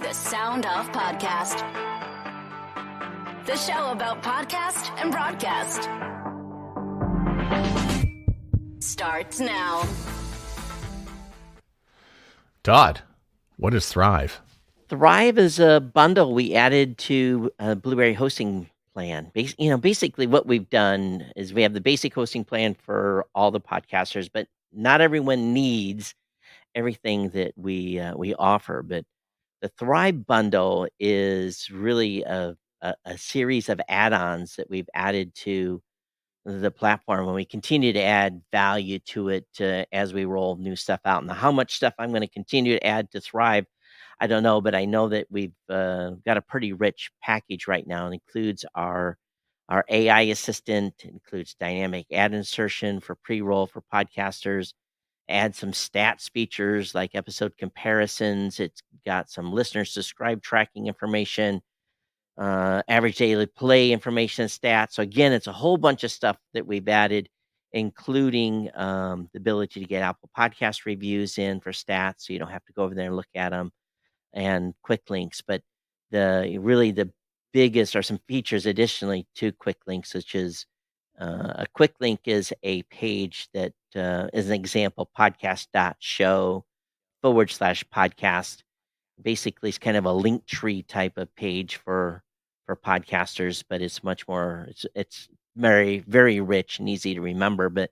The Sound Off Podcast. The show about podcast and broadcast. Starts now. Todd, what is Thrive? Thrive is a bundle we added to a Blueberry hosting plan. Basically what we've done is we have the basic hosting plan for all the podcasters, but not everyone needs everything that we offer. But the Thrive bundle is really a series of add-ons that we've added to the platform, and we continue to add value to it as we roll new stuff out. Now, how much stuff I'm going to continue to add to Thrive, I don't know, but I know that we've got a pretty rich package right now. It includes our AI assistant, includes dynamic ad insertion for pre-roll for podcasters, add some stats features like episode comparisons. It's got some listener subscribe tracking information, average daily play information, stats. So again, it's a whole bunch of stuff that we've added, including the ability to get Apple Podcast reviews in for stats, so you don't have to go over there and look at them, and quick links. But the biggest are some features additionally to quick links, such as a quick link is a page that is an example, podcast.show/podcast. Basically, it's kind of a link tree type of page for podcasters, but it's much more. It's very, very rich and easy to remember. But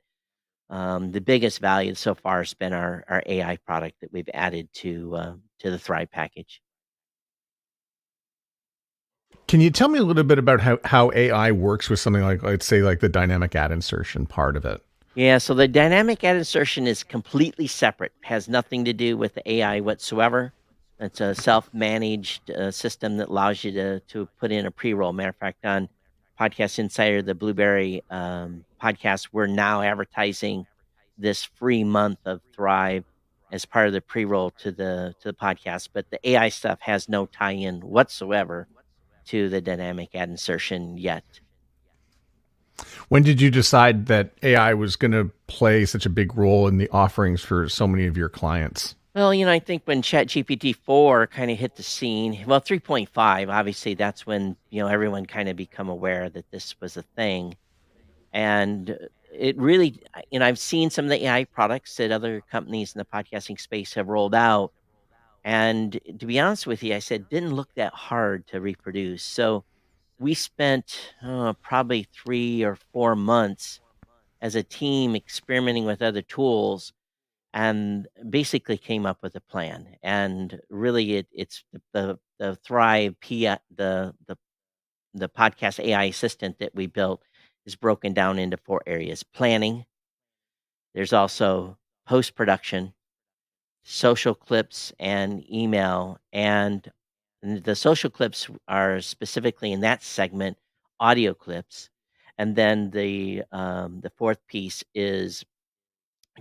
the biggest value so far has been our AI product that we've added to the Thrive package. Can you tell me a little bit about how AI works with something like, let's say, like the dynamic ad insertion part of it? Yeah, so the dynamic ad insertion is completely separate, has nothing to do with the AI whatsoever. It's a self-managed system that allows you to put in a pre-roll. Matter of fact, on Podcast Insider, the Blueberry podcast, we're now advertising this free month of Thrive as part of the pre-roll to the podcast. But the AI stuff has no tie-in whatsoever to the dynamic ad insertion yet. When did you decide that AI was going to play such a big role in the offerings for so many of your clients? Well, I think when ChatGPT 4 kind of hit the scene, well, 3.5, obviously that's when, everyone kind of become aware that this was a thing. And it really, I've seen some of the AI products that other companies in the podcasting space have rolled out. And to be honest with you, I said, didn't look that hard to reproduce. So we spent probably 3 or 4 months as a team experimenting with other tools, and basically came up with a plan. And really, it's the Thrive the podcast AI assistant that we built is broken down into 4 areas: planning. There's also post production, social clips, and email. And the social clips are specifically in that segment audio clips. And then the 4th piece is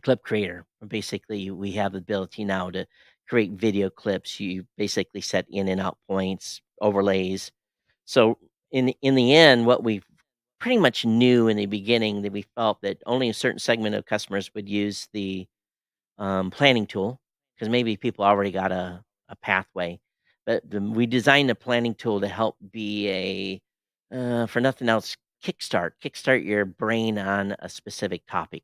clip creator. Basically, we have the ability now to create video clips. You basically set in and out points, overlays. So in the end, what we pretty much knew in the beginning, that we felt that only a certain segment of customers would use the planning tool, because maybe people already got a pathway. But we designed the planning tool to help be for nothing else, kickstart your brain on a specific topic.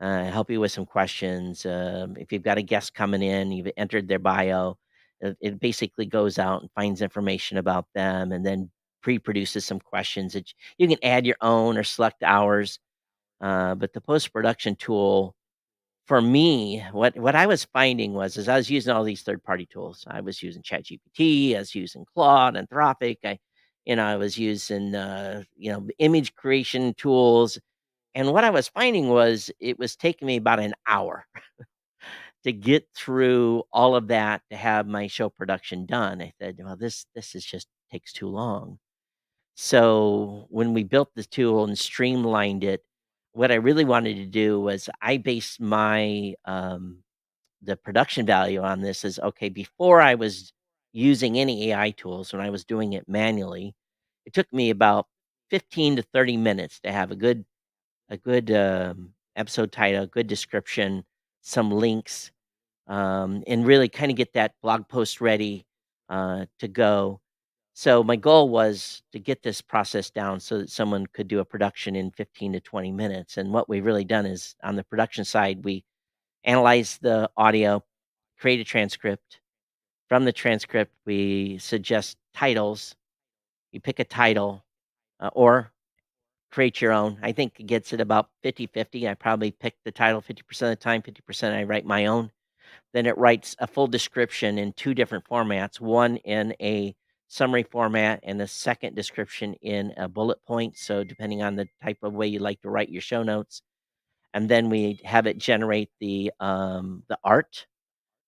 Help you with some questions. If you've got a guest coming in, you've entered their bio, it basically goes out and finds information about them, and then pre-produces some questions that you can add your own or select ours. But the post-production tool, for me, what I was finding was, as I was using all these third-party tools, I was using ChatGPT, I was using Claude, Anthropic, I was using image creation tools. And what I was finding was it was taking me about an hour to get through all of that to have my show production done. I said, well, this is just takes too long. So when we built the tool and streamlined it, what I really wanted to do was I based my the production value on this is, okay, before I was using any AI tools, when I was doing it manually, it took me about 15 to 30 minutes to have a good episode title, good description, some links, and really kind of get that blog post ready, to go. So my goal was to get this process down so that someone could do a production in 15 to 20 minutes. And what we've really done is on the production side, we analyze the audio, create a transcript. From the transcript, we suggest titles. You pick a title or create your own. I think it gets it about 50-50. I probably pick the title 50% of the time, 50% I write my own. Then it writes a full description in two different formats, one in a summary format and a second description in a bullet point. So depending on the type of way you like to write your show notes. And then we have it generate the art,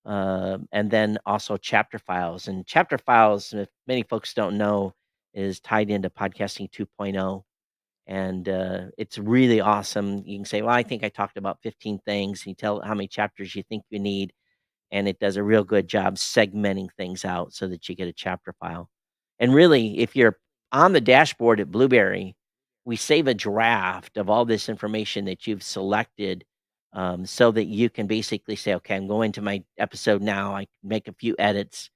and then also chapter files. And chapter files, if many folks don't know, is tied into podcasting 2.0. And it's really awesome. You can say, well, I think I talked about 15 things. And you tell it how many chapters you think you need, and it does a real good job segmenting things out so that you get a chapter file. And really, if you're on the dashboard at Blueberry, we save a draft of all this information that you've selected, so that you can basically say, okay, I'm going to my episode now. I can make a few edits,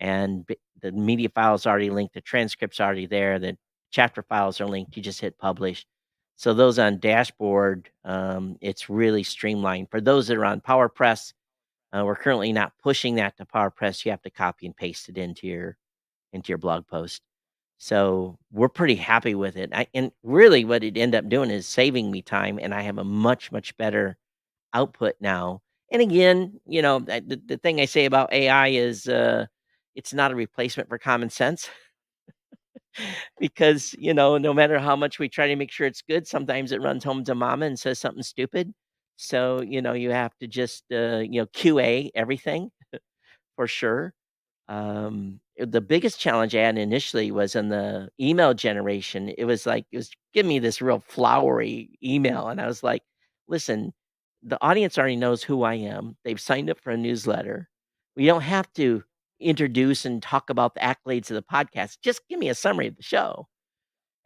and the media file's already linked. The transcript's already there. The chapter files are linked. You just hit publish. So those on dashboard, it's really streamlined. For those that are on PowerPress, we're currently not pushing that to PowerPress. You have to copy and paste it into your blog post. So we're pretty happy with it. And really, what it ended up doing is saving me time, and I have a much, much better output now. And again, the thing I say about AI is it's not a replacement for common sense because, no matter how much we try to make sure it's good, sometimes it runs home to mama and says something stupid. So, you have to just, QA everything for sure. The biggest challenge I had initially was in the email generation. It was giving me this real flowery email. And I was like, listen, the audience already knows who I am. They've signed up for a newsletter. We don't have to introduce and talk about the accolades of the podcast. Just give me a summary of the show.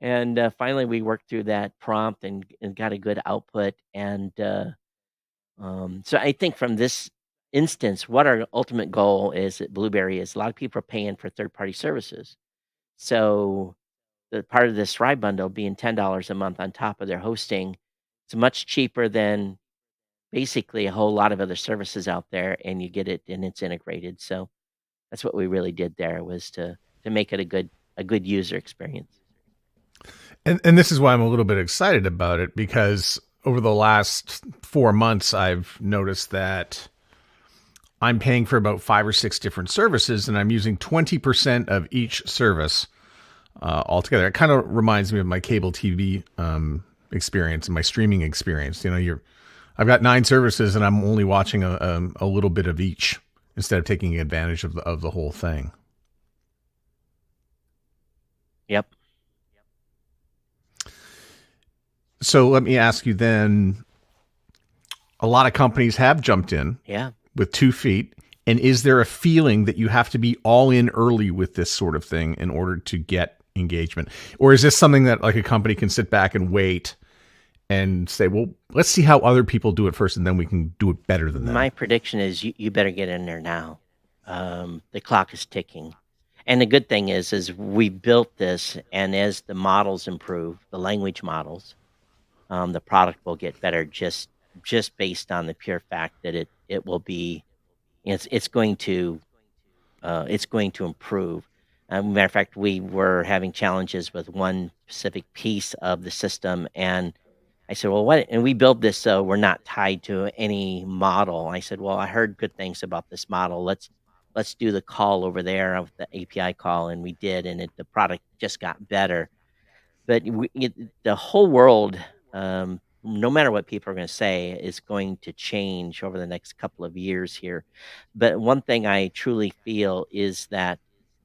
And finally, we worked through that prompt and got a good output. And so I think from this instance, what our ultimate goal is at Blueberry is a lot of people are paying for third-party services. So the part of this Thrive bundle being $10 a month on top of their hosting, it's much cheaper than basically a whole lot of other services out there, and you get it and it's integrated. So that's what we really did there, was to make it a good user experience. And this is why I'm a little bit excited about it, because over the last 4 months, I've noticed that I'm paying for about 5 or 6 different services, and I'm using 20% of each service altogether. It kind of reminds me of my cable TV experience and my streaming experience. I've got 9 services, and I'm only watching a little bit of each instead of taking advantage of the whole thing. Yep. So let me ask you then, a lot of companies have jumped in with 2 feet. And is there a feeling that you have to be all in early with this sort of thing in order to get engagement? Or is this something that like a company can sit back and wait and say, well, let's see how other people do it first, and then we can do it better than them? My prediction is you better get in there now. The clock is ticking. And the good thing is we built this, and as the models improve, the language models, the product will get better just based on the pure fact that it will be, it's going to improve. Matter of fact, we were having challenges with one specific piece of the system, and I said, well, what? And we built this so we're not tied to any model. I said, well, I heard good things about this model. Let's do the call over there of the API call, and we did, and the product just got better. But the whole world, no matter what people are going to say, is going to change over the next couple of years here. But one thing I truly feel is that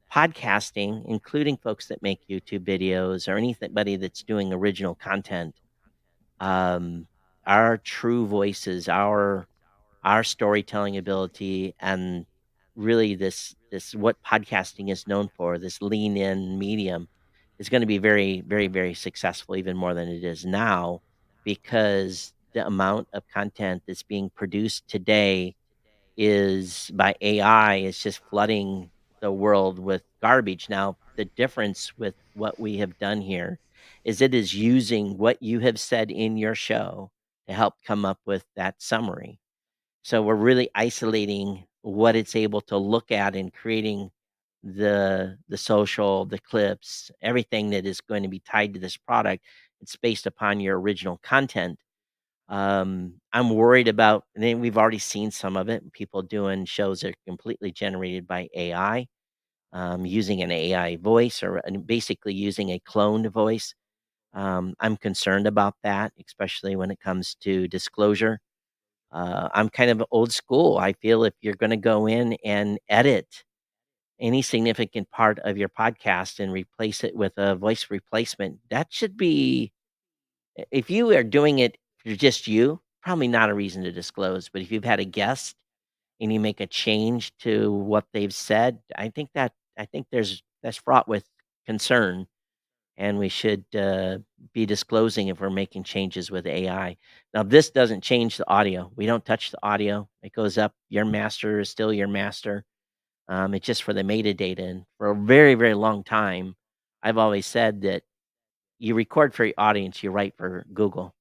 podcasting, including folks that make YouTube videos or anybody that's doing original content, our true voices, our storytelling ability, and really this what podcasting is known for, this lean in medium, is going to be very, very, very successful, even more than it is now, because the amount of content that's being produced today is by AI is just flooding the world with garbage. Now, the difference with what we have done here is it is using what you have said in your show to help come up with that summary. So we're really isolating what it's able to look at and creating the social, the clips, everything that is going to be tied to this product. It's based upon your original content. I'm worried about, and then we've already seen some of it, people doing shows that are completely generated by AI, using an AI voice or basically using a cloned voice. I'm concerned about that, especially when it comes to disclosure. I'm kind of old school. I feel if you're going to go in and edit any significant part of your podcast and replace it with a voice replacement, that should be, if you are doing it for just you, probably not a reason to disclose. But if you've had a guest and you make a change to what they've said, I think that's fraught with concern, and we should be disclosing if we're making changes with AI. Now, this doesn't change the audio. We don't touch the audio. It goes up. Your master is still your master. It's just for the metadata. And for a very, very long time, I've always said that you record for your audience, you write for Google.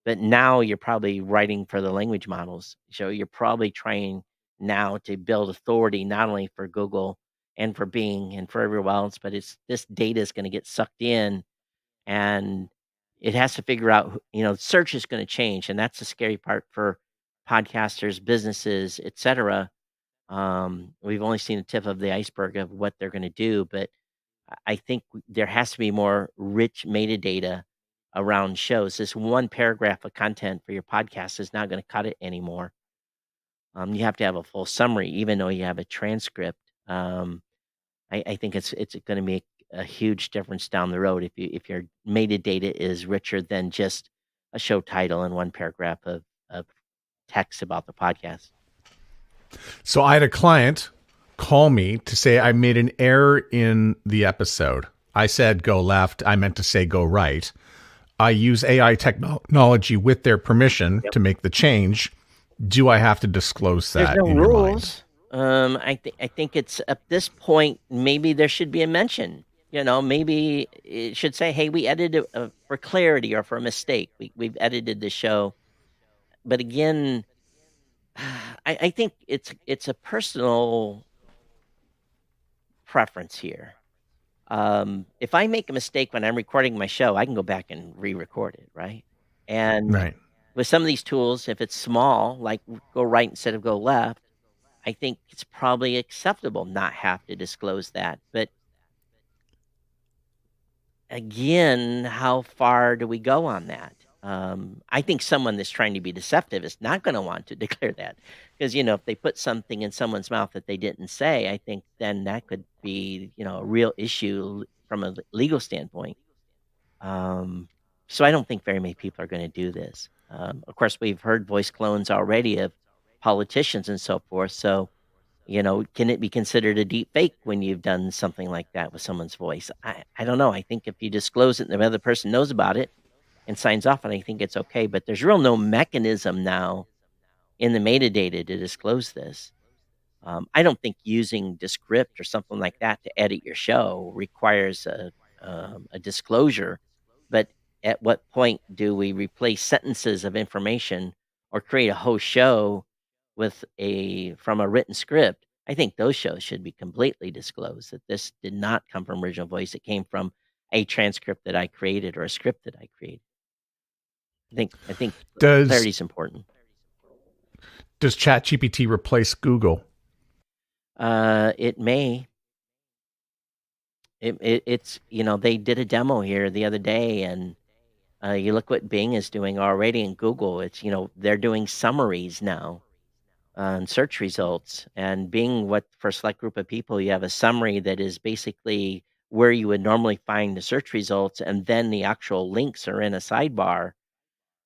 But now you're probably writing for the language models. So you're probably trying now to build authority not only for Google and for Bing and for everyone else, but it's this data is going to get sucked in, and it has to figure out, search is going to change. And that's the scary part for podcasters, businesses, etc. We've only seen the tip of the iceberg of what they're going to do, but I think there has to be more rich metadata around shows. This one paragraph of content for your podcast is not going to cut it anymore. You have to have a full summary, even though you have a transcript. I think it's going to make a huge difference down the road if your metadata is richer than just a show title and one paragraph of text about the podcast. So I had a client call me to say I made an error in the episode. I said go left. I meant to say go right. I use AI technology with their permission to make the change. Do I have to disclose that? There's no rules. I think it's at this point, maybe there should be a mention. Maybe it should say, hey, we edited for clarity or for a mistake. We've edited the show. But again, I think it's a personal preference here. If I make a mistake when I'm recording my show, I can go back and re-record it, right? And Right. with some of these tools, if it's small, like go right instead of go left, I think it's probably acceptable not have to disclose that. But again, how far do we go on that? I think someone that's trying to be deceptive is not going to want to declare that, because if they put something in someone's mouth that they didn't say, I think then that could be a real issue from a legal standpoint. So I don't think very many people are going to do this. Of course, we've heard voice clones already of politicians and so forth. So can it be considered a deep fake when you've done something like that with someone's voice? I don't know. I think if you disclose it and the other person knows about it and signs off on it, I think it's okay. But there's no mechanism now in the metadata to disclose this. I don't think using Descript or something like that to edit your show requires a disclosure. But at what point do we replace sentences of information or create a whole show from a written script? I think those shows should be completely disclosed, that this did not come from original voice. It came from a transcript that I created or a script that I created. I think clarity is important. Does ChatGPT replace Google? It may. It's they did a demo here the other day, and you look what Bing is doing already in Google. It's they're doing summaries now on search results, and Bing, what for a select group of people, you have a summary that is basically where you would normally find the search results, and then the actual links are in a sidebar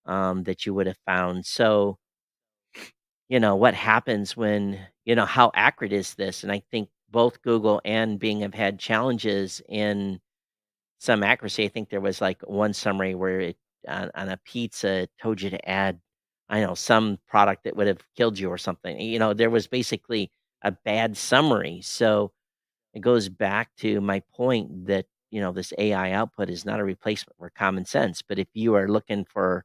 that you would have found. So what happens when how accurate is this? And I think both Google and Bing have had challenges in some accuracy. I think there was like one summary where it on a pizza it told you to add, I know, some product that would have killed you or something. There was basically a bad summary. So it goes back to my point that, this AI output is not a replacement for common sense. But if you are looking for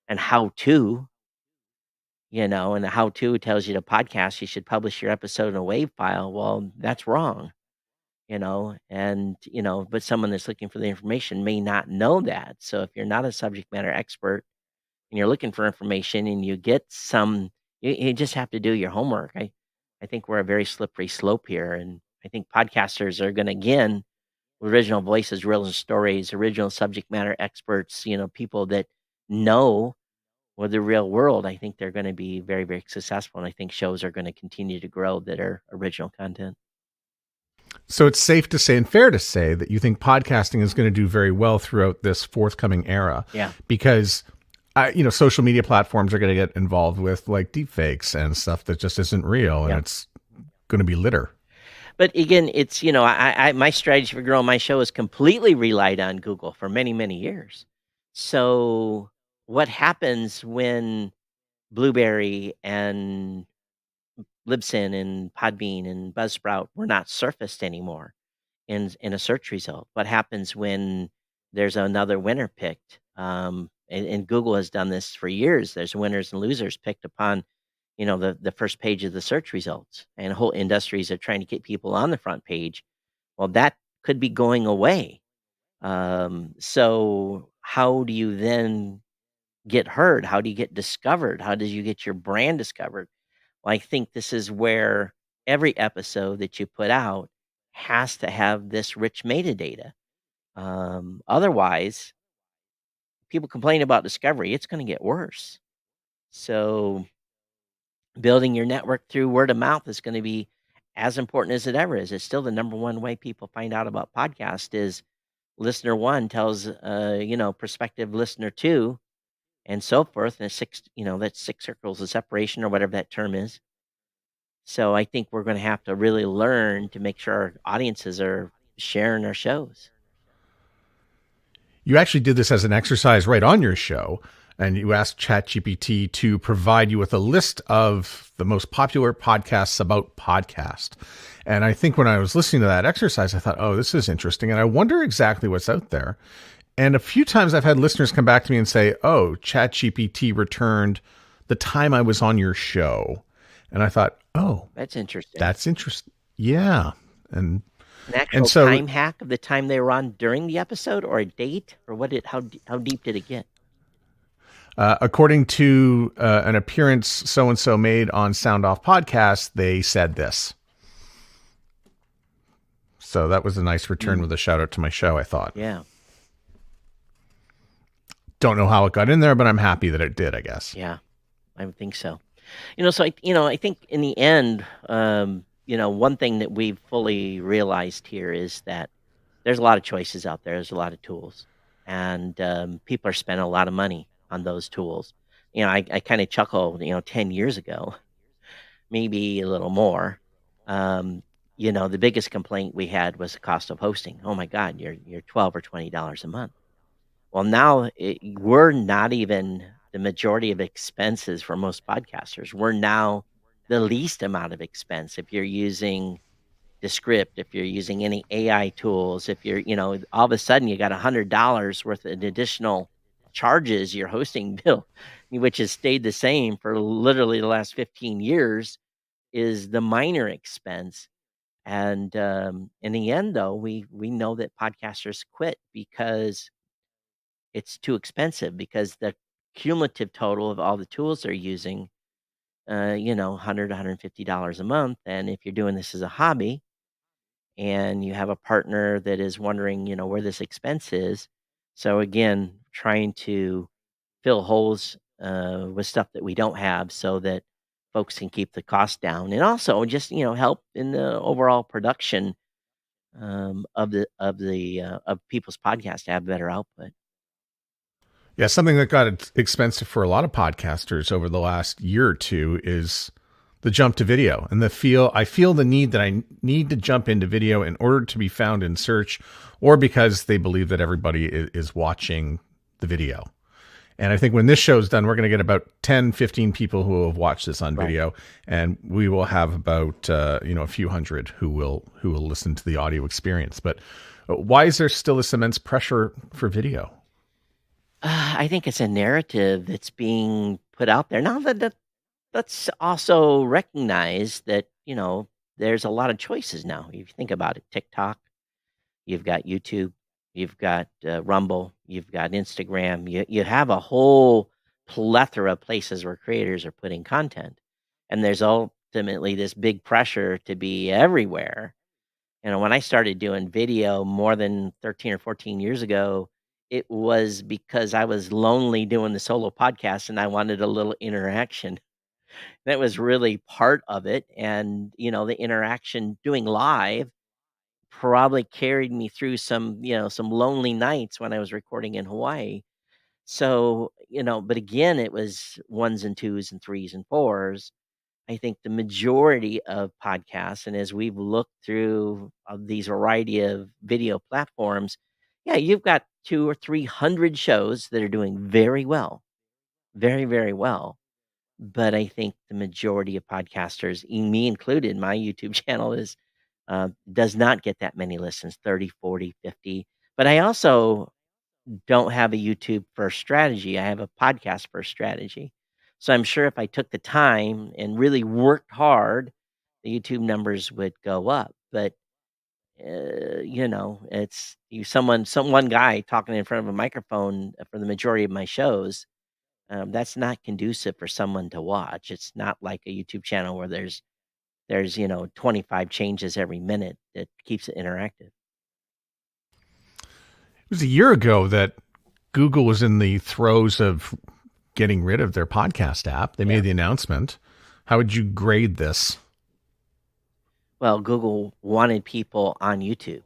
an how-to, and the how-to tells you to podcast, you should publish your episode in a WAV file. Well, that's wrong, and, but someone that's looking for the information may not know that. So if you're not a subject matter expert and you're looking for information and you get you just have to do your homework. I think we're a very slippery slope here. And I think podcasters are going to, again, original voices, real stories, original subject matter experts, people that know with the real world. I think they're going to be very, very successful. And I think shows are going to continue to grow that are original content. So it's safe to say and fair to say that you think podcasting is going to do very well throughout this forthcoming era. Yeah. Because social media platforms are going to get involved with like deepfakes and stuff that just isn't real, and it's going to be litter. But again, it's, my strategy for growing my show is completely relied on Google for many, many years. So what happens when Blueberry and Libsyn and Podbean and Buzzsprout were not surfaced anymore in a search result? What happens when there's another winner picked? And Google has done this for years. There's winners and losers picked upon, the first page of the search results, and whole industries are trying to get people on the front page. Well, that could be going away. So how do you then get heard? How do you get discovered? How do you get your brand discovered? Well, I think this is where every episode that you put out has to have this rich metadata. Otherwise, people complain about discovery, it's going to get worse. So building your network through word of mouth is going to be as important as it ever is. It's still the number one way people find out about podcast is listener one tells, prospective listener two, and so forth. And that's 6 circles of separation or whatever that term is. So I think we're going to have to really learn to make sure our audiences are sharing our shows. You actually did this as an exercise right on your show, and you asked ChatGPT to provide you with a list of the most popular podcasts about podcast. And I think when I was listening to that exercise, I thought, oh, this is interesting. And I wonder exactly what's out there. And a few times I've had listeners come back to me and say, oh, ChatGPT returned the time I was on your show. And I thought, oh, that's interesting. That's interesting. Yeah. And an actual time hack of the time they were on during the episode, or a date, or how deep did it get? According to an appearance so-and-so made on Sound Off Podcast, they said this. So that was a nice return with a shout out to my show, I thought. Yeah. Don't know how it got in there, but I'm happy that it did, I guess. Yeah, I would think so. So I think in the end, one thing that we've fully realized here is that there's a lot of choices out there. There's a lot of tools, and people are spending a lot of money on those tools. I kind of chuckle, 10 years ago, maybe a little more. The biggest complaint we had was the cost of hosting. Oh my God, you're $12 or $20 a month. Well, now we're not even the majority of expenses for most podcasters. We're now the least amount of expense. If you're using Descript, if you're using any AI tools, if you're, all of a sudden you got $100 worth of additional charges your hosting bill, which has stayed the same for literally the last 15 years, is the minor expense. And in the end, though, we know that podcasters quit because it's too expensive, because the cumulative total of all the tools they're using, $100, $150 a month. And if you're doing this as a hobby and you have a partner that is wondering, where this expense is. So again, trying to fill holes with stuff that we don't have so that folks can keep the cost down, and also just, help in the overall production of people's podcasts to have better output. Yeah, something that got expensive for a lot of podcasters over the last year or two is the jump to video, and I feel the need that I need to jump into video in order to be found in search, or because they believe that everybody is watching the video. And I think when this show's done, we're going to get about 10, 15 people who will have watched this on video, and we will have about a few hundred who will listen to the audio experience. But why is there still this immense pressure for video? I think it's a narrative that's being put out there. Now let's also recognize that, there's a lot of choices now. If you think about it, TikTok, you've got YouTube, you've got Rumble, you've got Instagram. You have a whole plethora of places where creators are putting content, and there's ultimately this big pressure to be everywhere. When I started doing video more than 13 or 14 years ago, it was because I was lonely doing the solo podcast and I wanted a little interaction. That was really part of it. And, the interaction doing live probably carried me through some lonely nights when I was recording in Hawaii. So, but again, it was ones and twos and threes and fours. I think the majority of podcasts, and as we've looked through these variety of video platforms, yeah, you've got 200 or 300 shows that are doing very well, very, very well. But I think the majority of podcasters, me included, my YouTube channel does not get that many listens, 30, 40, 50. But I also don't have a YouTube first strategy. I have a podcast first strategy. So I'm sure if I took the time and really worked hard, the YouTube numbers would go up. But it's some one guy talking in front of a microphone for the majority of my shows. That's not conducive for someone to watch. It's not like a YouTube channel where there's 25 changes every minute that keeps it interactive. It was a year ago that Google was in the throes of getting rid of their podcast app. They made the announcement. How would you grade this? Well, Google wanted people on YouTube,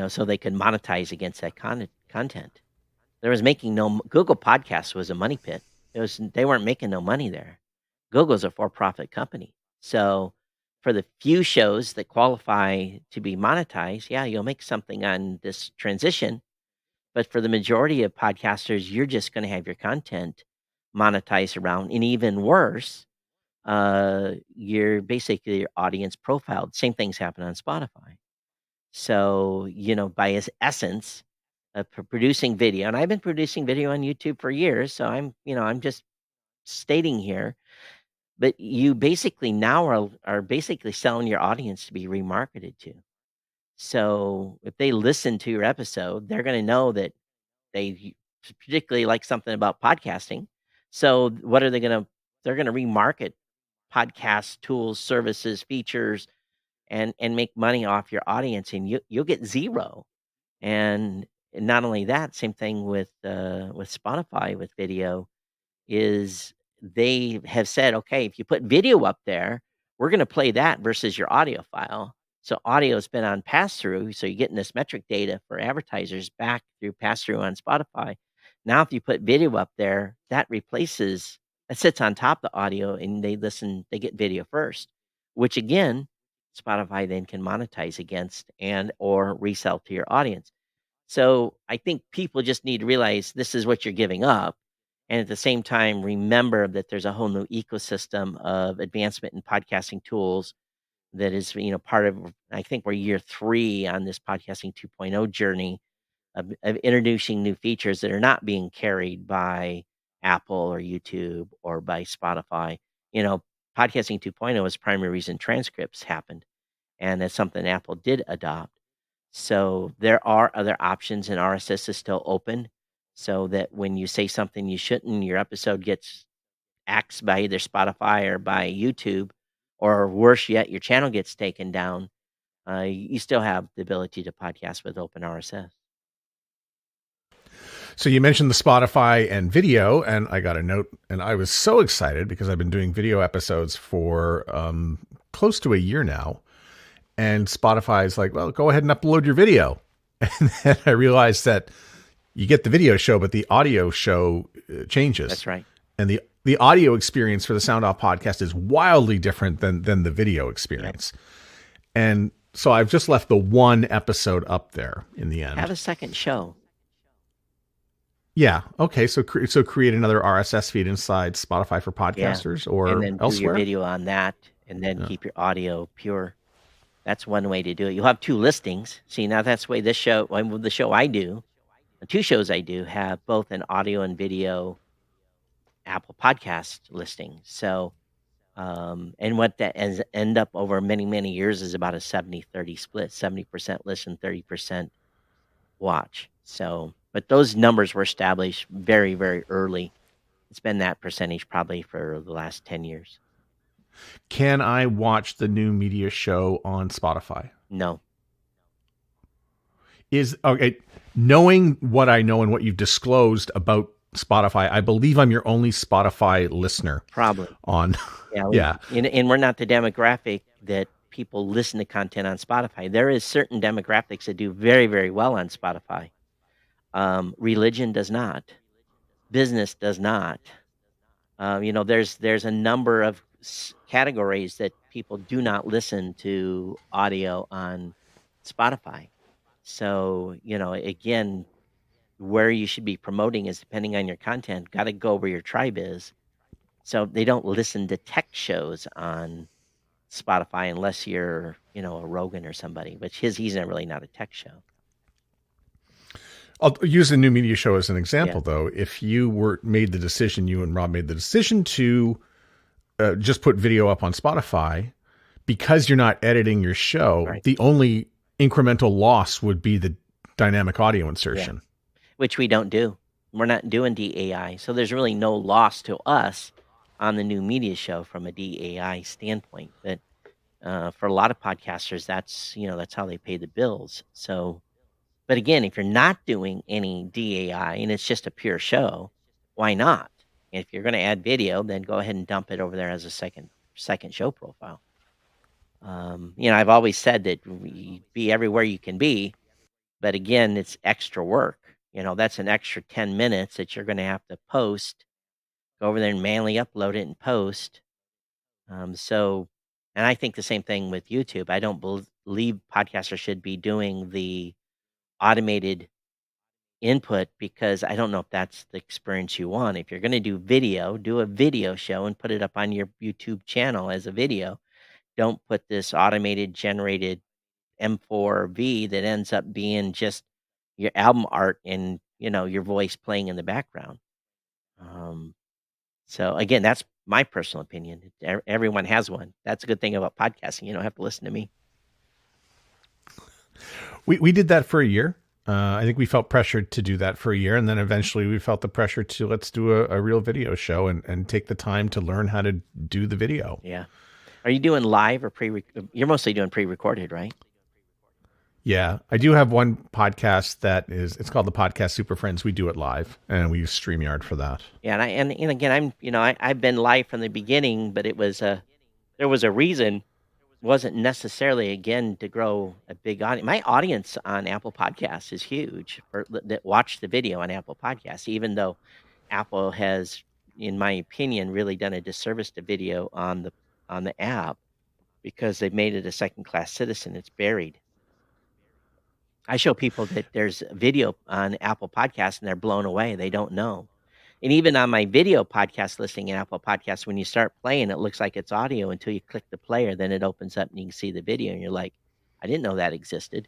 so they could monetize against that content. There was Google Podcasts was a money pit. They weren't making no money there. Google's a for-profit company. So for the few shows that qualify to be monetized, yeah, you'll make something on this transition. But for the majority of podcasters, you're just going to have your content monetized around. And even worse, you're basically your audience profiled. Same things happen on Spotify. So, by its essence of producing video, and I've been producing video on YouTube for years, so I'm just stating here, but you basically now are basically selling your audience to be remarketed to. So if they listen to your episode, they're going to know that they particularly like something about podcasting. So what are they going to? They're going to remarket podcast tools, services, features, and make money off your audience, and you'll get zero. And not only that, same thing with Spotify with video, is they have said, okay, if you put video up there, we're going to play that versus your audio file. So audio has been on pass through, so you're getting this metric data for advertisers back through pass through on Spotify. Now, if you put video up there, that sits on top of the audio, and they get video first, which again, Spotify then can monetize against and or resell to your audience. So I think people just need to realize this is what you're giving up. And at the same time, remember that there's a whole new ecosystem of advancement in podcasting tools that is, part of, I think we're year 3 on this podcasting 2.0 journey of introducing new features that are not being carried by Apple or YouTube or by Spotify. Podcasting 2.0 is the primary reason transcripts happened. And that's something Apple did adopt. So there are other options, and RSS is still open, so that when you say something you shouldn't, your episode gets axed by either Spotify or by YouTube, or worse yet, your channel gets taken down. You still have the ability to podcast with open RSS. So you mentioned the Spotify and video, and I got a note, and I was so excited because I've been doing video episodes for close to a year now. And Spotify is like, well, go ahead and upload your video. And then I realized that you get the video show, but the audio show changes. That's right. And the audio experience for the Sound Off podcast is wildly different than the video experience. Yep. And so I've just left the one episode up there in the end. Have a second show. Yeah. Okay. So create another RSS feed inside Spotify for Yeah, podcasters and or then do your elsewhere. video on that, and then Yeah. keep your audio pure. That's one way to do it. You'll have 2 listings. See, now that's the way this show well, the show I do, the 2 shows I do have both an audio and video Apple Podcast listing. So, and what that end up over many, many years is about a 70-30 split, 70% listen, 30% watch. So, but those numbers were established very, very early. It's been that percentage probably for the last 10 years. Can I watch the new media show on Spotify? No, Is okay. Knowing what I know and what you've disclosed about Spotify, I believe I'm your only Spotify listener probably. on. Yeah, Yeah. and we're not the demographic that people listen to content on Spotify. There is certain demographics that do very, very well on Spotify. Religion does not. Business does not. There's a number of categories that people do not listen to audio on Spotify. So, again, where you should be promoting is depending on your content. Got to go where your tribe is. So they don't listen to tech shows on Spotify unless you're, a Rogan or somebody, which he's not really not a tech show. I'll use the new media show as an Yeah. example, though. If you made the decision, you and Rob made the decision to just put video up on Spotify, because you're not editing your show, Right. the only incremental loss would be the dynamic audio insertion. Which we don't do. We're not doing DAI. So there's really no loss to us on the new media show from a DAI standpoint. But for a lot of podcasters, that's how they pay the bills. So, but again, if you're not doing any DAI and it's just a pure show, why not? If you're going to add video, then go ahead and dump it over there as a second show profile. I've always said that be everywhere you can be, but again, it's extra work. That's an extra 10 minutes that you're going to have to post. Go over there and manually upload it and post. And I think the same thing with YouTube. I don't believe podcasters should be doing the automated input because I don't know if that's the experience you want. If you're going to do video, do a video show and put it up on your YouTube channel as a video. Don't put this automated generated M4V that ends up being just your album art and, your voice playing in the background. So again, that's my personal opinion. Everyone has one. That's a good thing about podcasting. You don't have to listen to me. We did that for a year. I think we felt pressured to do that for a year, and then eventually we felt the pressure to let's do a real video show and take the time to learn how to do the video. Yeah. Are you doing live or you're mostly doing pre-recorded, right? Yeah, I do have one podcast it's called the Podcast Super Friends. We do it live, and we use StreamYard for that. Yeah, and again, I've been live from the beginning, but there was a reason. Wasn't necessarily again to grow a big audience. My audience on Apple Podcasts is huge that watch the video on Apple Podcasts, even though Apple has, in my opinion, really done a disservice to video on the app because they've made it a second-class citizen. It's buried. I show people that there's video on Apple Podcasts and they're blown away. They don't know. And even on my video podcast listing in Apple Podcasts, when you start playing, it looks like it's audio until you click the player. Then it opens up and you can see the video and you're like, I didn't know that existed.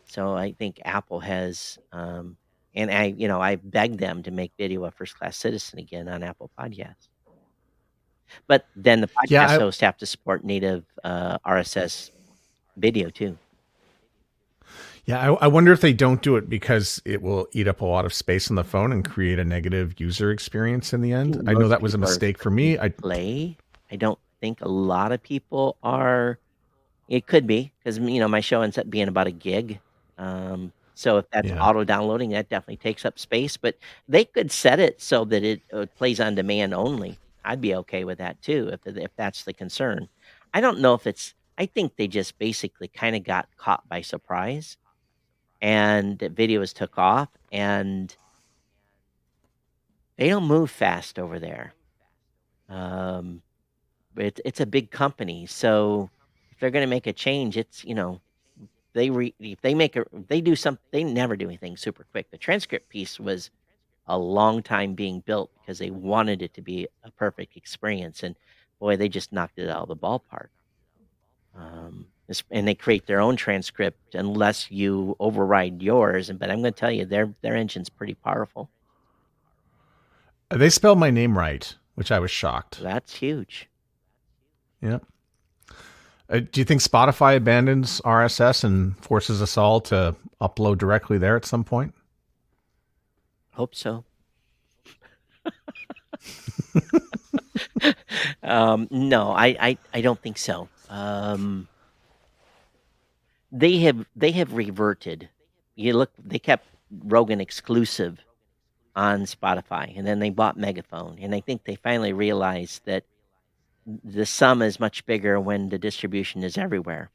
So I think Apple has, and I begged them to make video a first-class citizen again on Apple Podcasts. But then the podcast hosts have to support native RSS video too. Yeah, I wonder if they don't do it because it will eat up a lot of space on the phone and create a negative user experience in the end. I know that was a mistake for me. I don't think a lot of people are. It could be because my show ends up being about a gig. So if that's auto downloading, that definitely takes up space. But they could set it so that it plays on demand only. I'd be okay with that too if that's the concern. I don't know if it's. I think they just basically kind of got caught by surprise. And videos took off, and they don't move fast over there. It's a big company, so if they're going to make a change, it's if they never do anything super quick. The transcript piece was a long time being built because they wanted it to be a perfect experience. And boy, they just knocked it out of the ballpark. And they create their own transcript unless you override yours. But I'm going to tell you, their engine's pretty powerful. They spelled my name right, which I was shocked. That's huge. Yep. Do you think Spotify abandons RSS and forces us all to upload directly there at some point? Hope so. No, I don't think so. They have reverted. You look, they kept Rogan exclusive on Spotify, and then they bought Megaphone, and I think they finally realized that the sum is much bigger when the distribution is everywhere.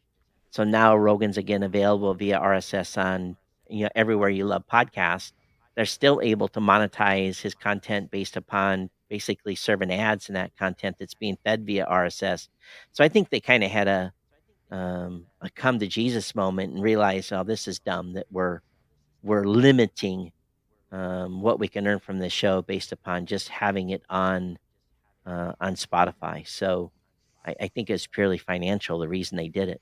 So now Rogan's again available via RSS on everywhere you love podcasts. They're still able to monetize his content based upon basically serving ads in that content that's being fed via RSS. So I think they kind of had a come to Jesus moment and realize, oh, this is dumb that we're limiting what we can earn from this show based upon just having it on Spotify. So I think it's purely financial, the reason they did it.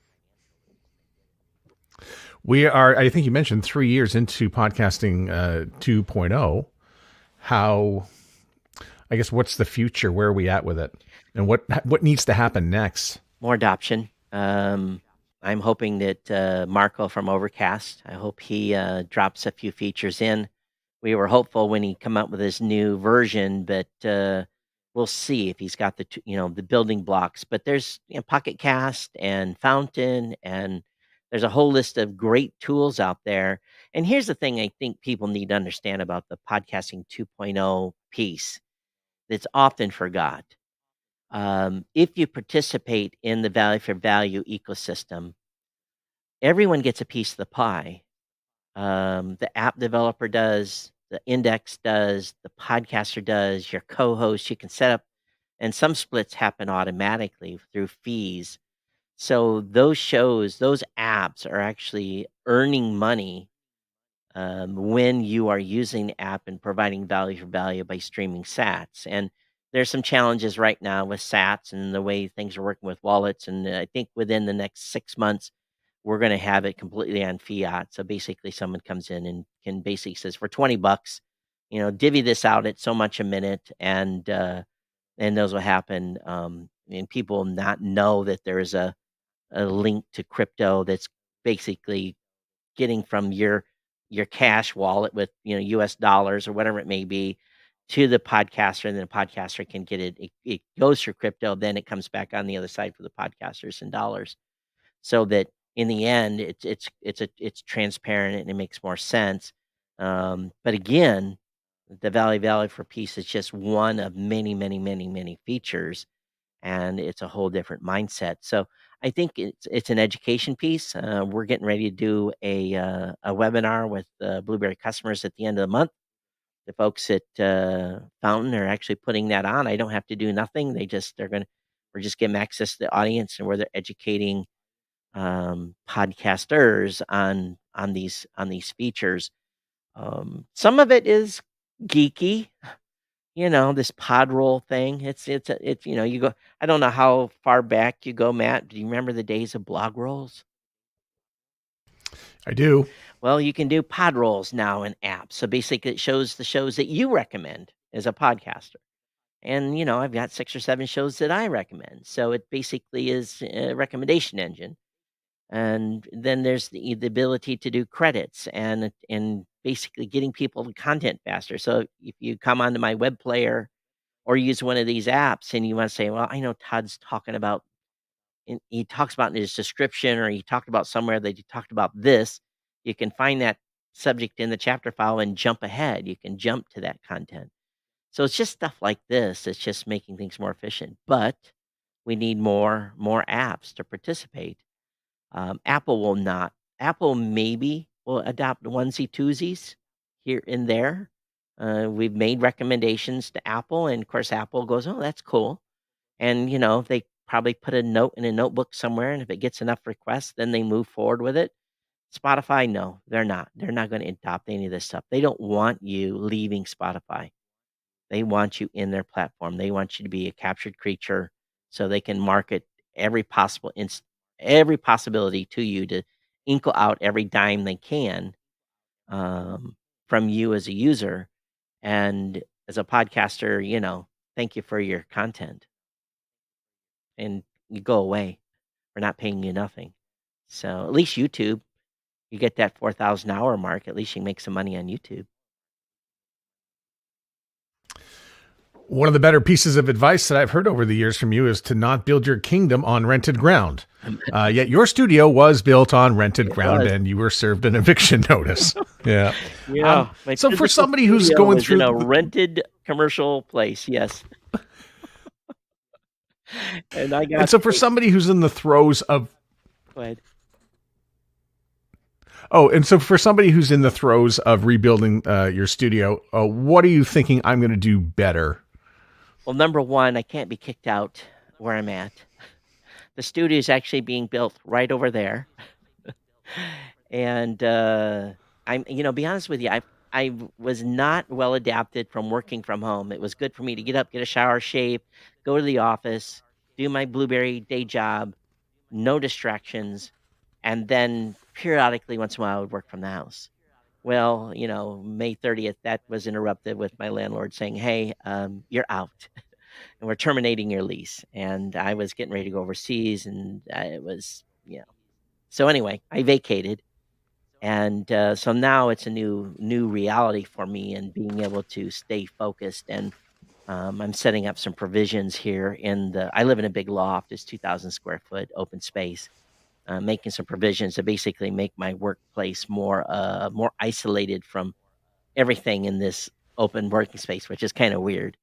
We are, I think you mentioned 3 years into podcasting 2.0. How, I guess, what's the future? Where are we at with it? And what needs to happen next? More adoption. I'm hoping that Marco from Overcast, I hope he drops a few features in. We were hopeful when he come out with his new version, but we'll see if he's got the building blocks. But there's Pocket Cast and Fountain, and there's a whole list of great tools out there. And here's the thing I think people need to understand about the podcasting 2.0 piece that's often forgot. If you participate in the value for value ecosystem, everyone gets a piece of the pie. The app developer does, the index does, the podcaster does, your co-host. You can set up, and some splits happen automatically through fees. So those shows, those apps are actually earning money when you are using the app and providing value for value by streaming sats. And there's some challenges right now with sats and the way things are working with wallets. And I think within the next 6 months, we're going to have it completely on fiat. So basically, someone comes in and can basically says for $20, divvy this out at so much a minute, and those will happen. And people will not know that there is a link to crypto that's basically getting from your cash wallet with US dollars or whatever it may be to the podcaster, and then the podcaster can get it goes through crypto, then it comes back on the other side for the podcasters in dollars, so that in the end it's transparent and it makes more sense. But again, the value for peace is just one of many features, and it's a whole different mindset. So I think it's an education piece. We're getting ready to do a webinar with Blueberry customers at the end of the month. The folks at Fountain are actually putting that on. I don't have to do nothing. We're just giving access to the audience, and where they're educating podcasters on these features. Some of it is geeky, this pod roll thing. It's you go. I don't know how far back you go, Matt. Do you remember the days of blog rolls? I do. Well, you can do pod rolls now in apps. So basically, it shows the shows that you recommend as a podcaster. And I've got 6 or 7 shows that I recommend. So it basically is a recommendation engine. And then there's the ability to do credits and basically getting people to content faster. So if you come onto my web player or use one of these apps and you want to say, well, I know Todd's talking about, and he talks about in his description, or he talked about somewhere that he talked about this, you can find that subject in the chapter file and jump ahead. You can jump to that content. So it's just stuff like this. It's just making things more efficient, but we need more apps to participate. Apple will not. Apple maybe will adopt onesie twosies here and there. We've made recommendations to Apple, and of course, Apple goes, "Oh, that's cool," and they probably put a note in a notebook somewhere, and if it gets enough requests, then they move forward with it. Spotify, no, they're not. They're not going to adopt any of this stuff. They don't want you leaving Spotify. They want you in their platform. They want you to be a captured creature so they can market every possible every possibility to you to inkle out every dime they can um, from you as a user. And as a podcaster, thank you for your content. And you go away. We're not paying you nothing. So at least YouTube, you get that 4,000 hour mark. At least you make some money on YouTube. One of the better pieces of advice that I've heard over the years from you is to not build your kingdom on rented ground. Yet your studio was built on rented ground, and you were served an eviction notice. Yeah. Yeah. So for somebody who's going through a rented commercial place, yes. And so for somebody who's in the throes of Go ahead. Oh, and so for somebody who's in the throes of rebuilding your studio, what are you thinking I'm going to do better? Well, number one, I can't be kicked out where I'm at. The studio is actually being built right over there. And be honest with you, I was not well adapted from working from home. It was good for me to get up, get a shower, shave, go to the office, do my Blueberry day job, no distractions, and then periodically once in a while I would work from the house. Well, May 30th, that was interrupted with my landlord saying, hey, you're out and we're terminating your lease. And I was getting ready to go overseas and it was, So anyway, I vacated. And so now it's a new reality for me and being able to stay focused. And I'm setting up some provisions here I live in a big loft. It's 2,000 square foot open space. Making some provisions to basically make my workplace more isolated from everything in this open working space, which is kind of weird.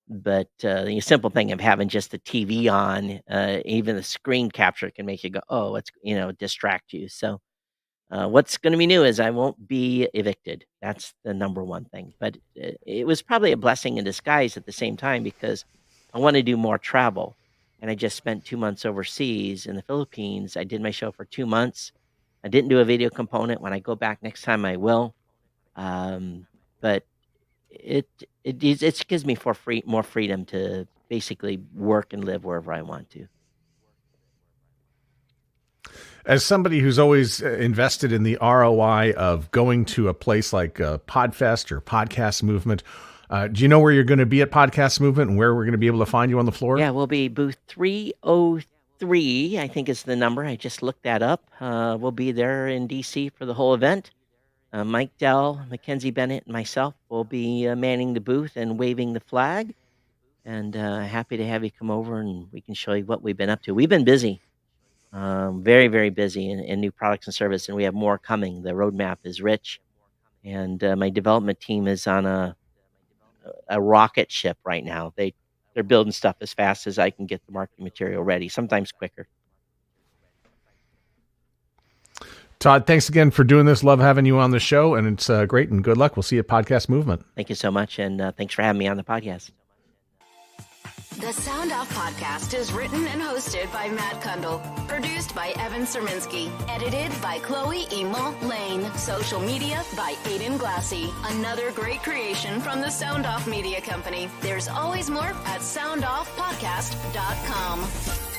But the simple thing of having just the TV on, even the screen capture can make you go, oh, it's distract you. So what's going to be new is I won't be evicted. That's the number one thing. But it was probably a blessing in disguise at the same time because I want to do more travel. And I just spent 2 months overseas in the Philippines. I did my show for 2 months. I didn't do a video component. When I go back next time, I will. But it gives me more freedom to basically work and live wherever I want to. As somebody who's always invested in the ROI of going to a place like Podfest or Podcast Movement, do you know where you're going to be at Podcast Movement and where we're going to be able to find you on the floor? Yeah, we'll be booth 303, I think is the number. I just looked that up. We'll be there in D.C. for the whole event. Mike Dell, Mackenzie Bennett, and myself will be manning the booth and waving the flag. And happy to have you come over and we can show you what we've been up to. We've been busy, very, very busy in new products and service, and we have more coming. The roadmap is rich. And my development team is on a rocket ship right now. They're building stuff as fast as I can get the marketing material ready, sometimes quicker. Todd, thanks again for doing this. Love having you on the show, and it's great, and good luck. We'll see you at Podcast Movement. Thank you so much, and thanks for having me on the podcast. The Sound Off Podcast is written and hosted by Matt Kundle. Produced by Evan Serminski. Edited by Chloe Emo Lane. Social media by Aiden Glassy. Another great creation from the Sound Off Media Company. There's always more at soundoffpodcast.com.